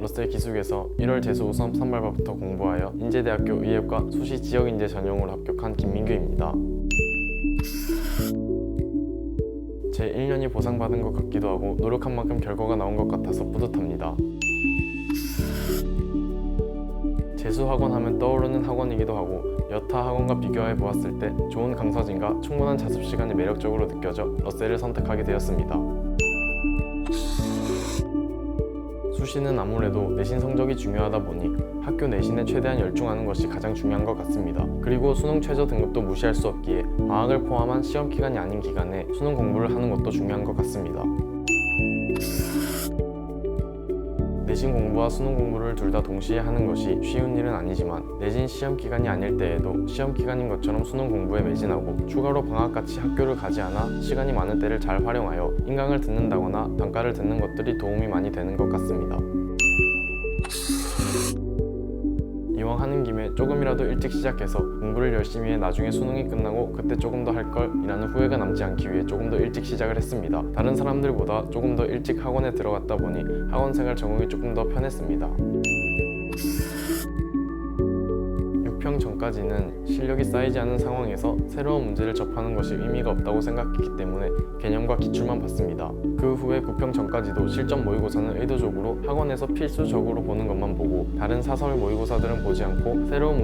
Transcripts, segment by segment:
러셀 기숙에서 1월 재수 우선 선발반부터 공부하여 인제대학교 의예과 수시 지역인재 전형으로 합격한 김민규입니다. 제 1년이 보상받은 것 같기도 하고 노력한 만큼 결과가 나온 것 같아서 뿌듯합니다. 재수학원 하면 떠오르는 학원이기도 하고 여타 학원과 비교해 보았을 때 좋은 강사진과 충분한 자습 시간이 매력적으로 느껴져 러셀을 선택하게 되었습니다. 수시는 아무래도 내신 성적이 중요하다 보니 학교 내신에 최대한 열중하는 것이 가장 중요한 것 같습니다. 그리고 수능 최저 등급도 무시할 수 없기에 방학을 포함한 시험 기간이 아닌 기간에 수능 공부를 하는 것도 중요한 것 같습니다. 내신 공부와 수능 공부를 둘 다 동시에 하는 것이 쉬운 일은 아니지만 내신 시험 기간이 아닐 때에도 시험 기간인 것처럼 수능 공부에 매진하고 추가로 방학같이 학교를 가지 않아 시간이 많은 때를 잘 활용하여 인강을 듣는다거나 단가를 듣는 것들이 도움이 많이 되는 것 같습니다. 이왕 하는 김에 조금이라도 일찍 시작해서 공부를 열심히 해 나중에 수능이 끝나고 그때 조금 더 할 걸 이라는 후회가 남지 않기 위해 조금 더 일찍 시작을 했습니다. 다른 사람들보다 조금 더 일찍 학원에 들어갔다 보니 학원 생활 적응이 조금 더 편했습니다. 6평 전까지는 실력이 쌓이지 않은 상황에서 새로운 문제를 접하는 것이 의미가 없다고 생각했기 때문에 개념과 기출만 봤습니다. 그 후에 9평 전까지도 실전 모의고사는 의도적으로 학원에서 필수적으로 보는 것만 보고 다른 사설 모의고사들은 보지 않고 새로운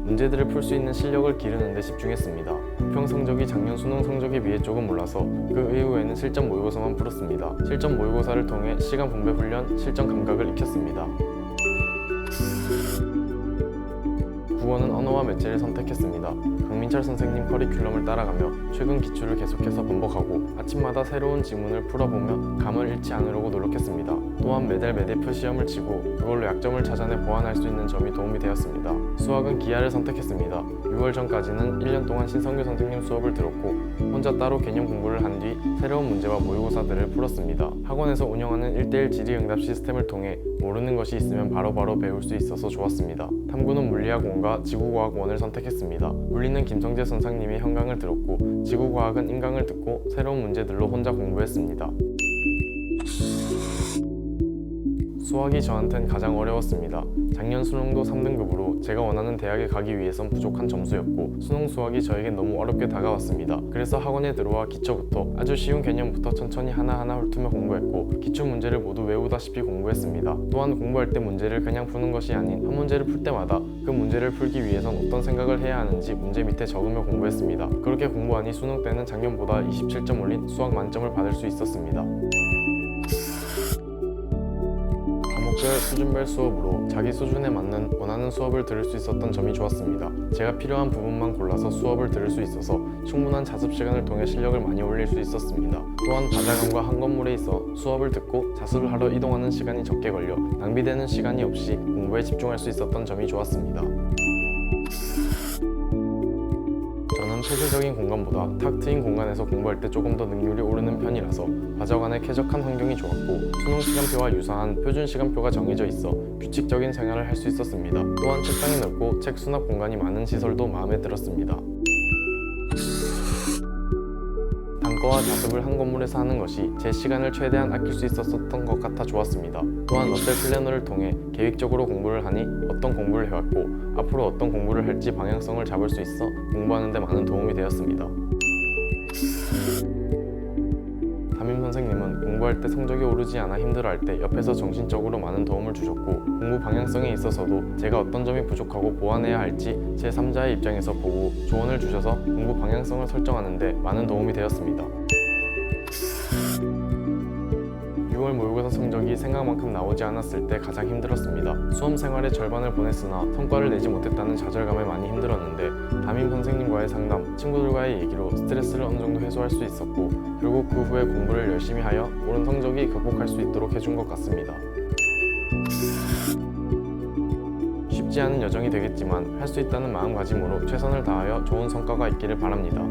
문제들을 풀 수 있는 실력을 기르는 데 집중했습니다. 9평 성적이 작년 수능 성적에 비해 조금 올라서 그 이후에는 실전 모의고사만 풀었습니다. 실전 모의고사를 통해 시간 분배 훈련, 실전 감각을 익혔습니다. 9원은 언어와 매체를 선택했습니다. 강민철 선생님 커리큘럼을 따라가며 최근 기출을 계속해서 반복하고 아침마다 새로운 지문을 풀어보며 감을 잃지 않으려고 노력했습니다. 또한 매달 매대표 시험을 치고 그걸로 약점을 찾아내 보완할 수 있는 점이 도움이 되었습니다. 수학은 기하를 선택했습니다. 6월 전까지는 1년 동안 신성규 선생님 수업을 들었고 혼자 따로 개념 공부를 한 뒤 새로운 문제와 모의고사들을 풀었습니다. 학원에서 운영하는 1:1 질의응답 시스템을 통해 모르는 것이 있으면 바로바로 배울 수 있어서 좋았습니다. 탐구는 물리학 1과 지구과학 1을 선택했습니다. 물리는 김성재 선생님의 현강을 들었고 지구과학은 인강을 듣고 새로운 문제들로 혼자 공부했습니다. 수학이 저한텐 가장 어려웠습니다. 작년 수능도 3등급으로 제가 원하는 대학에 가기 위해선 부족한 점수였고 수능 수학이 저에겐 너무 어렵게 다가왔습니다. 그래서 학원에 들어와 기초부터 아주 쉬운 개념부터 천천히 하나하나 훑으며 공부했고 기출 문제를 모두 외우다시피 공부했습니다. 또한 공부할 때 문제를 그냥 푸는 것이 아닌 한 문제를 풀 때마다 그 문제를 풀기 위해선 어떤 생각을 해야 하는지 문제 밑에 적으며 공부했습니다. 그렇게 공부하니 수능 때는 작년보다 27점 올린 수학 만점을 받을 수 있었습니다. 과목별 수준별 수업으로 자기 수준에 맞는 원하는 수업을 들을 수 있었던 점이 좋았습니다. 제가 필요한 부분만 골라서 수업을 들을 수 있어서 충분한 자습 시간을 통해 실력을 많이 올릴 수 있었습니다. 또한 다자간과 한 건물에 있어 수업을 듣고 자습을 하러 이동하는 시간이 적게 걸려 낭비되는 시간이 없이 공부에 집중할 수 있었던 점이 좋았습니다. 저는 폐쇄적인 공간보다 탁 트인 공간에서 공부할 때 조금 더 능률이 오르는 편이라서 과정안에 쾌적한 환경이 좋았고 수능 시간표와 유사한 표준 시간표가 정해져 있어 규칙적인 생활을 할 수 있었습니다. 또한 책상이 넓고 책 수납 공간이 많은 시설도 마음에 들었습니다. 단과와 자습을 한 건물에서 하는 것이 제 시간을 최대한 아낄 수 있었던 것 같아 좋았습니다. 또한 러셀 플래너를 통해 계획적으로 공부를 하니 어떤 공부를 해왔고 앞으로 어떤 공부를 할지 방향성을 잡을 수 있어 공부하는 데 많은 도움이 되었습니다. 담임 선생님은 공부할 때 성적이 오르지 않아 힘들어할 때 옆에서 정신적으로 많은 도움을 주셨고 공부 방향성에 있어서도 제가 어떤 점이 부족하고 보완해야 할지 제3자의 입장에서 보고 조언을 주셔서 공부 방향성을 설정하는 데 많은 도움이 되었습니다. 6월 모의고사 성적이 생각만큼 나오지 않았을 때 가장 힘들었습니다. 수험 생활의 절반을 보냈으나 성과를 내지 못했다는 좌절감에 많이 힘들었는데 담임 선생님과의 상담, 친구들과의 얘기로 스트레스를 어느 정도 해소할 수 있었고 결국 그 후에 공부를 열심히 하여 오른 성적이 극복할 수 있도록 해준 것 같습니다. 쉽지 않은 여정이 되겠지만 할 수 있다는 마음가짐으로 최선을 다하여 좋은 성과가 있기를 바랍니다.